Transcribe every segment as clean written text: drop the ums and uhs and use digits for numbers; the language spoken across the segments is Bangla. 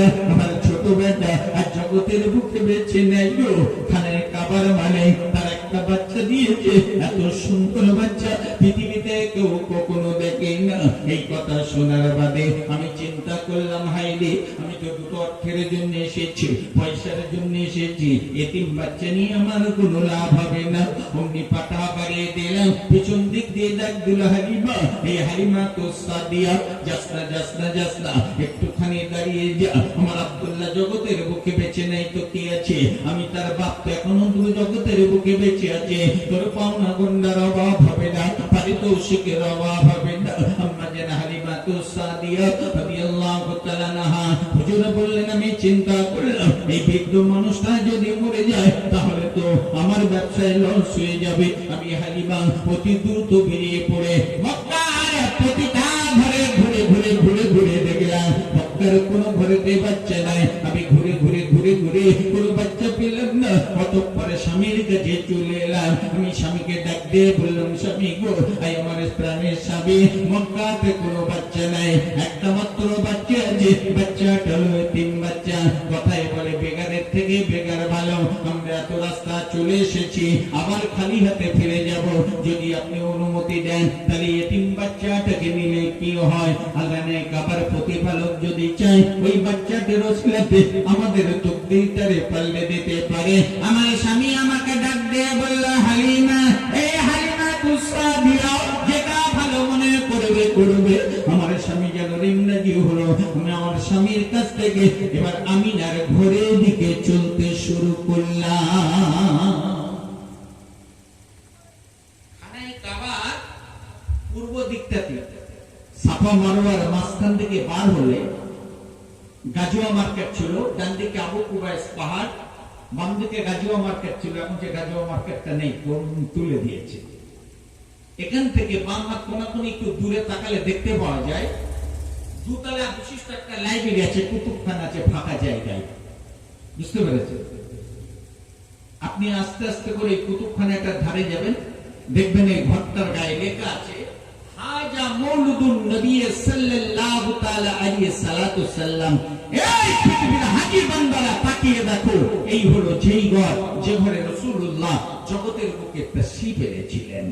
বেটা, আমার ছোট বেটা আর জগতের বুকে বেঁচে নেই গো। খানে কাবার মানে তার একটা বাচ্চা দিয়েছে, এত সুন্দর বাচ্চা পৃথিবীতে কেউ কখনো দেখে না। এই কথা শোনার বাদে আমি চিন্তা করলাম, হাইরে আমি তো দুটো অর্থের জন্য এসেছি, পয়সার জন্য এসেছি, এতিম বাচ্চা নিয়ে আমার কোনো লাভ হবে না। অমনি পাটা বাড়িয়ে দিলাম, পিছন দিক দিয়ে ডাক দিল, হালিমা, এই হালিমা তো সাদিয়া, যাসনা যাসনা যাসনা, একটুখানি দাঁড়িয়ে যা। আমার আব্দুল্লাহ জগতের বুকে বেঁচে নাই তো কি আছে, আমি তার বাপ তো এখনো তুই জগতের বুকে বেঁচে আছে। তোর পাওনা গন্ডার অভাব হবে না, পারিতোষিকের অভাব হবে না। আম্মা যেন হালিমা তো সাদিয়া রাদিয়াল্লাহু তাআলা আনহা হুজুর বললেন, আমি চিন্তা করলাম এই বৃদ্ধ মানুষটা যদি মরে যায় তাহলে তো আমার ব্যবসায় লস হয়ে যাবে। আমি হালিমা অতি দ্রুত বেরিয়ে পড়ে মক্কার প্রতিটা ঘরে ঘুরে ঘুরে ঘুরে ঘুরে দেখলাম মক্কার কোনো ঘরেতে বাচ্চা নাই। আমি ঘুরে ঘুরে ঘুরে ঘুরে কোনো বাচ্চা পেলাম না। অতঃপরে স্বামীর কাছে চলে এলাম। আমি স্বামীকে ডাক দিয়ে বললাম, স্বামী গো, আই আমার প্রাণের স্বামী, মক্কাতে কোনো বাচ্চা নাই, একটা মাত্র বাচ্চা আছে, বাচ্চাটা হলো তিন বাচ্চা। কথায় বলে বেগারের থেকে বেগার ভালো। আমরা এত রাস্তা চলে এসেছি, আবার খালি হাতে ফিরে যাব। যদি আপনি অনুমতি দেন তাহলে এতিম বাচ্চাটাকে নিলে কি হয়? আল্লাহনে কাবার প্রতিপালক যদি চাই ওই বাচ্চাটির ওসিলাতে আমাদের তকদীরটারে পাল্টে দিতে পারে। আমার স্বামী আমাকে ডাক দিয়ে বলল, হালিমা, এই হালিমা কুসরা দিও, যেটা ভালো মনে করবে করবে। আমার স্বামী যেন রিমনাজি হলো। আমি আমার স্বামীর কাছ থেকে এবার আমিনার ঘরের দিকে চলতে শুরু করলাম। খানায় কাবার পূর্ব দিকটাতে সাফা মারওয়ার মাঝখান থেকে বার হলে গাজুয়া মার্কেট ছিল, ডান দিকে আবু কুবাইস পাহাড়, বাম দিকে গাজুয়া মার্কেট ছিল। এখন যে গাজুয়া মার্কেটটা নেই, তুলে দিয়েছে। এখান থেকে বাম হাত কোনাকুনি একটু দূরে তাকালে দেখতে পাওয়া যায় দুতলা বিশিষ্ট একটা লাইব্রেরি আছে, কুতুবখানা আছে ফাঁকা জায়গায়। বুঝতে পেরেছেন? আপনি আস্তে আস্তে করে এই কুতুবখানাটার ধারে যাবেন, দেখবেন এই ঘরটার গায়ে লেখা আছে হাজা মৌলুদুন নবী সাল্লাল্লাহু তাআলা আলাইহি সাল্লাতু সাল্লাম। এই পৃথিবীর হাজী বান্দারা তাকিয়ে দেখো, এই হলো যেই ঘর যে ঘরে রাসূলুল্লাহ জগতের বুকে তাশরীফ এনেছিলেন।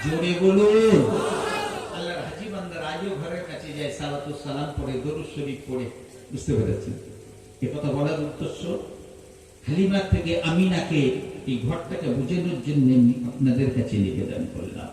জোরে বলুন। আল্লাহর হাজী বান্দারা আজও ঘরের কাছে যায়, সালাতু সালাম পড়ে, দরুদ শরীফ পড়ে। বুঝতে পেরেছেন? এই কথা বলার উদ্দেশ্য হালিমা থেকে আমিনাকে এই ঘরটাকে বোঝানোর জন্য আপনাদের কাছে নিবেদন করলাম।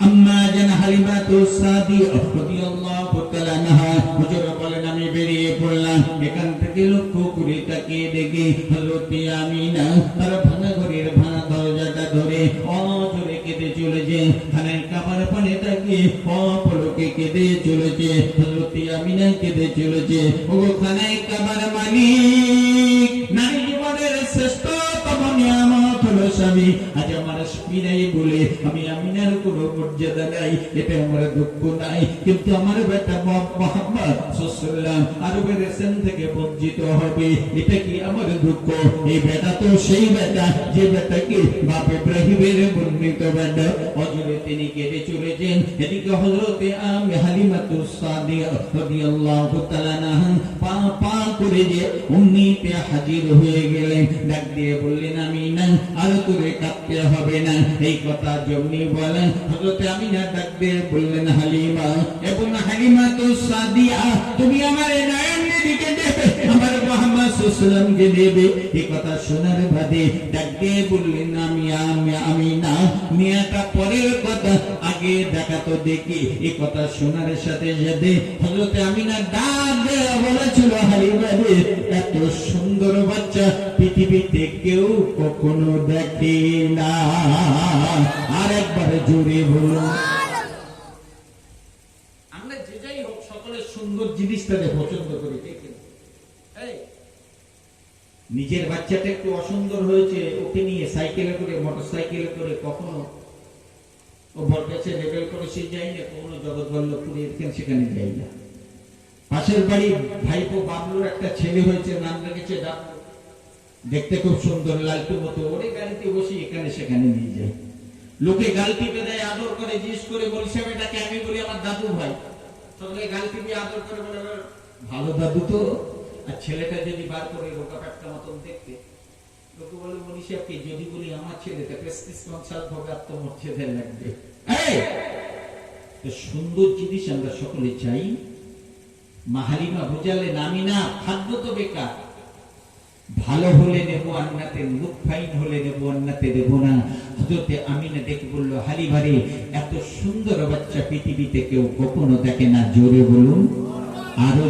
আম্মা জান হালিমা তো সাদিয়া রাদিয়াল্লাহু তাআলা আনহা হুজুর বলেন, আমি বেরিয়ে পড়লাম। এখান থেকে লক্ষ্য করে তাকিয়ে দেখি হযরত আমিনা তার ভাঙা ঘরের ভাঙা দরজাটা ধরে অজরে কেঁদে চলেছে। খানায় কাবার পানে তাকিয়ে অপলকে কেঁদে চলেছে। হযরত আমিনা কেঁদে চলেছে। ও খানায় কাবার মালিক, নারী জীবনের শ্রেষ্ঠতম নিয়ামত হলো স্বামী। আজ আমার স্বামী নাই বলে আমি আমিনার কোনো মর্যাদা নাই, এটা আমার দুঃখ নাই। কিন্তু আমার বেটা মুহাম্মদ সাল্লাল্লাহু আরবের রেশন থেকে বঞ্চিত হবে, এটা কি আমার দুঃখ? এই বেটা তো সেই বেটা যে বেটাকে বাপ ইব্রাহিমের বর্ণিত বেটা। অজরে তিনি কেঁদে চলেছেন। এদিকে হযরতে হালিমাতু সাদিয়া রাদিয়াল্লাহু তাআলা আনহা পা পা করে যে উম্মিতে হাজির হয়ে গেলেন। ডাক দিয়ে বললেন, আমিনা, আর তোরে কাঁদতে হবে না। এই কথা যেমনি বলেন হযরতে আমিনা ডাক দিয়ে বললেন, হালিমা, এবং হালিমা তো সাদিয়া, তুমি আমার নয়নের দিকে দেবে, আমার মুহাম্মদ সাল্লাল্লাহু আলাইহি ওয়াসাল্লামকে দেবে। এই কথা শোনার বাদে ডাক দিয়ে বললেন, আমিনা, মেয়েটা পরের কথা, আগে দেখা তো দেখি। এই কথা শোনার সাথে সাথে হযরতে আমিনা ডাক দিয়ে বলেছিল, হালিমা রে, এত সুন্দর বাচ্চা পৃথিবীতে কেউ কখনো দেখে না। আর একবার জোরে বলুন। আমরা যে যাই হোক সকলের সুন্দর জিনিসটাকে পছন্দ করি, ঠিক না? নিজের বাচ্চাটা একটু অসুন্দর হয়েছে, ওকে নিয়ে সাইকেলে করে, মোটর সাইকেলে করে কখনো ও বরগাছে লেবেল করে সে যাই না, কখনো জগৎবল্লভপুরে সেখানে যাই না। পাশের বাড়ি ভাইপো বাবলুর একটা ছেলে হয়েছে, নাম রেখেছে ডাবলু, দেখতে খুব সুন্দর, লালটু মতো। ওরে গাড়িতে বসে এখানে সেখানে নিয়ে যায়। লোকে গাল টিপে দেয়, আদর করে, জিজ্ঞেস করে, বলছে এটাকে, আমি বলি আমার দাদু ভাই। সকলে গাল টিপে আদর করে বলে, ভালো দাদু তো, আর ছেলেটা যদি বার করে রোগা পেটটা মতন দেখতে, লোকে বলে মনীষাকে যদি বলি আমার ছেলেটা প্রেস্টিজ কনসাল্ট হবে আত্মমর্যাদা লাগবে। সুন্দর জিনিস আমরা সকলে চাই। মাহালিমা বুঝালেন আমি না, খাদ্য তো বেকার, ভালো হলে নেবো আন্নাতে, লুক ফাইন হলে নেবো আন্নাতে দেব না। হযরতে আমিনা ডেকে বলল, হালি ভারে এত সুন্দর বাচ্চা পৃথিবীতে কেউ কখনো দেখে না, জোরে বলুন আরো